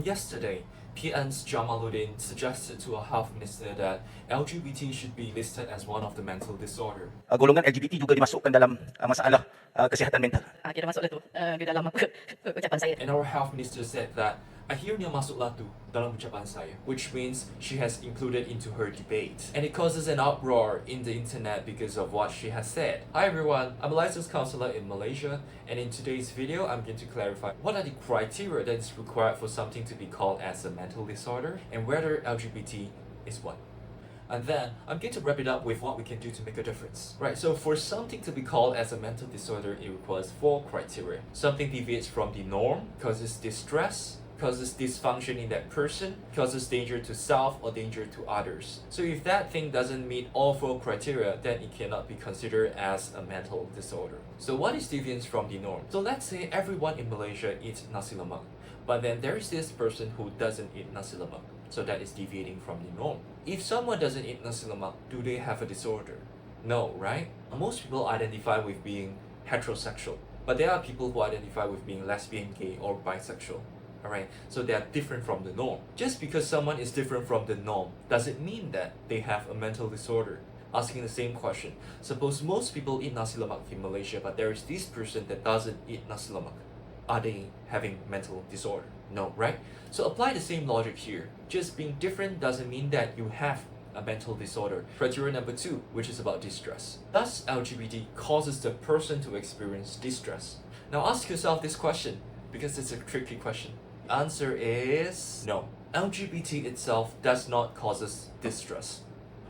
Yesterday, PN's Jamaluddin suggested to our health minister that LGBT should be listed as one of the mental disorder. Golongan LGBT juga dimasukkan dalam masalah kesihatan mental. Kira masuk lah tu di dalam ucapan saya. And our health minister said that akhirnya masuklah tu dalam ucapan saya, which means she has included into her debate. And it causes an uproar in the internet because of what she has said. Hi everyone, I'm a licensed counselor in Malaysia, and in today's video, I'm going to clarify what are the criteria that is required for something to be called as a mental disorder, and whether LGBT is one. And then I'm going to wrap it up with what we can do to make a difference. Right, so for something to be called as a mental disorder, it requires 4 criteria. Something deviates from the norm, causes distress, causes dysfunction in that person, causes danger to self or danger to others. So if that thing doesn't meet all 4 criteria, then it cannot be considered as a mental disorder. So what is deviance from the norm? So let's say everyone in Malaysia eats nasi lemak, but then there is this person who doesn't eat nasi lemak. So that is deviating from the norm. If someone doesn't eat nasi lemak, do they have a disorder? No, right? Most people identify with being heterosexual, but there are people who identify with being lesbian, gay, or bisexual. Alright, so they are different from the norm. Just because someone is different from the norm, does it mean that they have a mental disorder? Asking the same question. Suppose most people eat nasi lemak in Malaysia, but there is this person that doesn't eat nasi lemak. Are they having mental disorder? No, right? So apply the same logic here. Just being different doesn't mean that you have a mental disorder. Criteria number 2, which is about distress. Thus, LGBT causes the person to experience distress. Now ask yourself this question, because it's a tricky question. The answer is no. LGBT itself does not cause distress.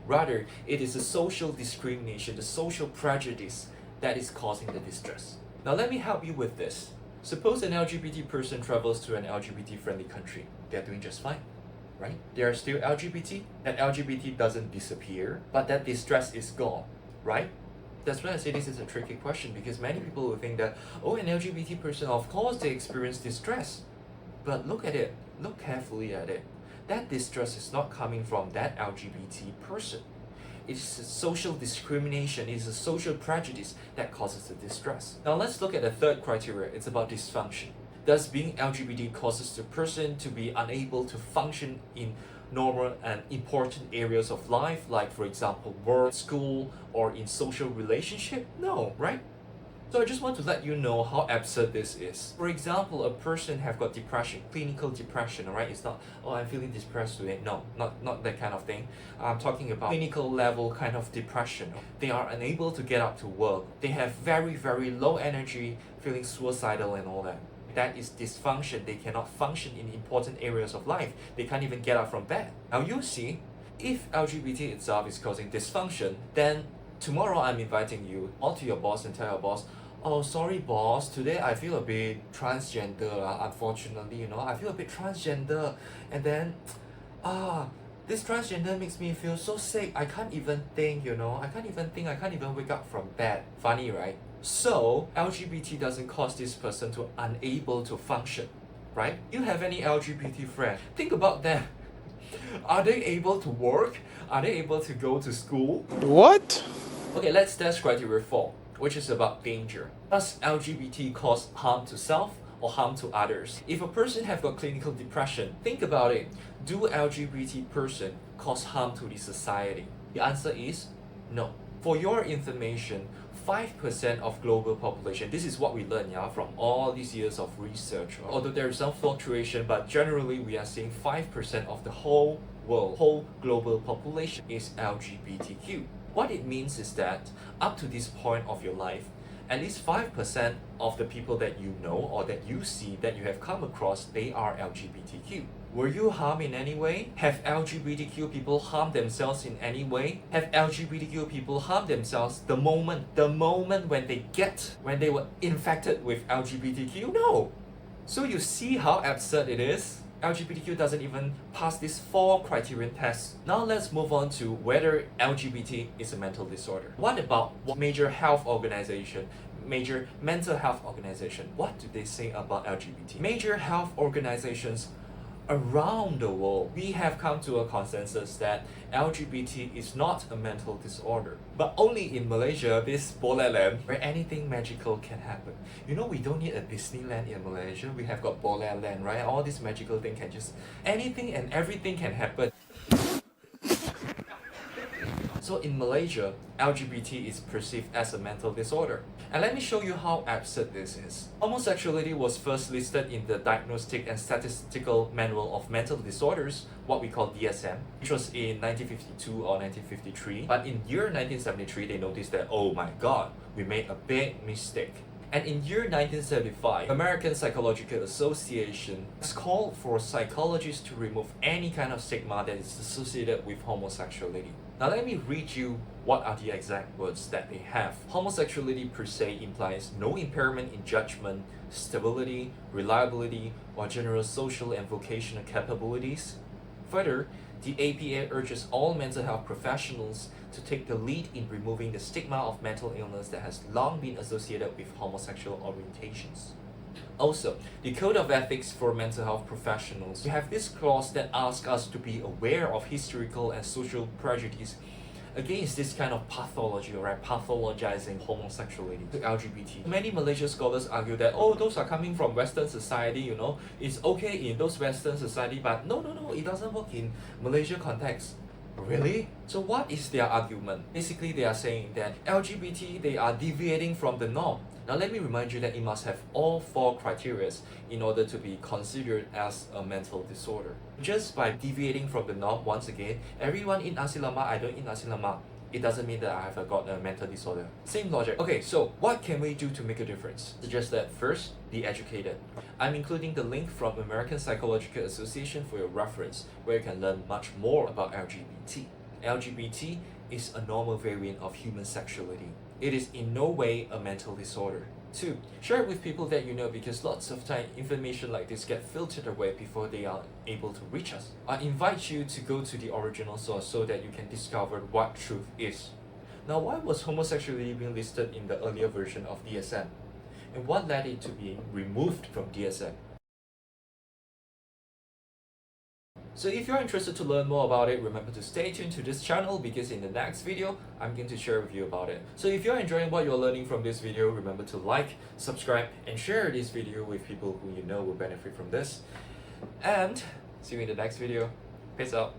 Rather, it is the social discrimination, the social prejudice that is causing the distress. Now let me help you with this. Suppose an LGBT person travels to an LGBT-friendly country. They are doing just fine, right? They are still LGBT. That LGBT doesn't disappear, but that distress is gone, right? That's why I say this is a tricky question, because many people will think that, oh, an LGBT person, of course they experience distress. But look at it, look carefully at it. That distress is not coming from that LGBT person. It's a social discrimination, it's a social prejudice that causes the distress. Now let's look at the third criteria. It's about dysfunction. Thus, being LGBT causes the person to be unable to function in normal and important areas of life, like for example work, school, or in social relationship? No, right? So I just want to let you know how absurd this is. For example, a person have got depression, clinical depression, alright? It's not, oh, I'm feeling depressed today. No, not that kind of thing. I'm talking about clinical level kind of depression. They are unable to get up to work. They have very, very low energy, feeling suicidal and all that. That is dysfunction. They cannot function in important areas of life. They can't even get up from bed. Now you see, if LGBT itself is causing dysfunction, then tomorrow I'm inviting you all to your boss and tell your boss, oh, sorry boss, today I feel a bit transgender, unfortunately, I feel a bit transgender, and then, this transgender makes me feel so sick, I can't even think, I can't even wake up from bed. Funny, right? So, LGBT doesn't cause this person to unable to function, right? You have any LGBT friend? Think about that. Are they able to work? Are they able to go to school? What? Okay, let's test criteria 4, which is about danger. Does LGBT cause harm to self or harm to others? If a person have got clinical depression, think about it. Do LGBT person cause harm to the society? The answer is no. For your information, 5% of global population, this is what we learned from all these years of research. Although there is some fluctuation, but generally we are seeing 5% of the whole world, whole global population is LGBTQ. What it means is that up to this point of your life, at least 5% of the people that you know or that you see, that you have come across, they are LGBTQ. Were you harmed in any way? Have LGBTQ people harmed themselves in any way? Have LGBTQ people harmed themselves the moment when they were infected with LGBTQ? No. So you see how absurd it is? LGBTQ doesn't even pass these 4 criterion tests. Now let's move on to whether LGBT is a mental disorder. What about major health organization, major mental health organization? What do they say about LGBT? Major health organizations around the world, we have come to a consensus that LGBT is not a mental disorder. But only in Malaysia, this Boleh Land, where anything magical can happen. You know, we don't need a Disneyland in Malaysia. We have got Boleh Land, right? All this magical thing can just, anything and everything can happen. So in Malaysia, LGBT is perceived as a mental disorder. And let me show you how absurd this is. Homosexuality was first listed in the Diagnostic and Statistical Manual of Mental Disorders, what we call DSM, which was in 1952 or 1953. But in year 1973, they noticed that, oh my god, we made a big mistake. And in year 1975, American Psychological Association has called for psychologists to remove any kind of stigma that is associated with homosexuality. Now let me read you what are the exact words that they have. Homosexuality per se implies no impairment in judgment, stability, reliability, or general social and vocational capabilities. Further, the APA urges all mental health professionals to take the lead in removing the stigma of mental illness that has long been associated with homosexual orientations. Also, the Code of Ethics for Mental Health Professionals, we have this clause that asks us to be aware of historical and social prejudice against this kind of pathology, or pathologizing homosexuality to LGBT. Many Malaysian scholars argue that, oh, those are coming from Western society, you know, it's okay in those Western society, but no, it doesn't work in Malaysia context. Really? So what is their argument? Basically, they are saying that LGBT, they are deviating from the norm. Now let me remind you that it must have all four criteria in order to be considered as a mental disorder. Just by deviating from the norm, once again, everyone eat nasi lemak, I don't eat nasi lemak, it doesn't mean that I have got a mental disorder. Same logic. Okay, so what can we do to make a difference? Suggest that first, be educated. I'm including the link from American Psychological Association for your reference, where you can learn much more about LGBT. LGBT is a normal variant of human sexuality. It is in no way a mental disorder. 2. Share it with people that you know, because lots of time information like this get filtered away before they are able to reach us. I invite you to go to the original source so that you can discover what truth is. Now, why was homosexuality being listed in the earlier version of DSM? And what led it to be removed from DSM? So if you're interested to learn more about it, remember to stay tuned to this channel, because in the next video, I'm going to share with you about it. So if you're enjoying what you're learning from this video, remember to like, subscribe, and share this video with people who you know will benefit from this. And see you in the next video. Peace out.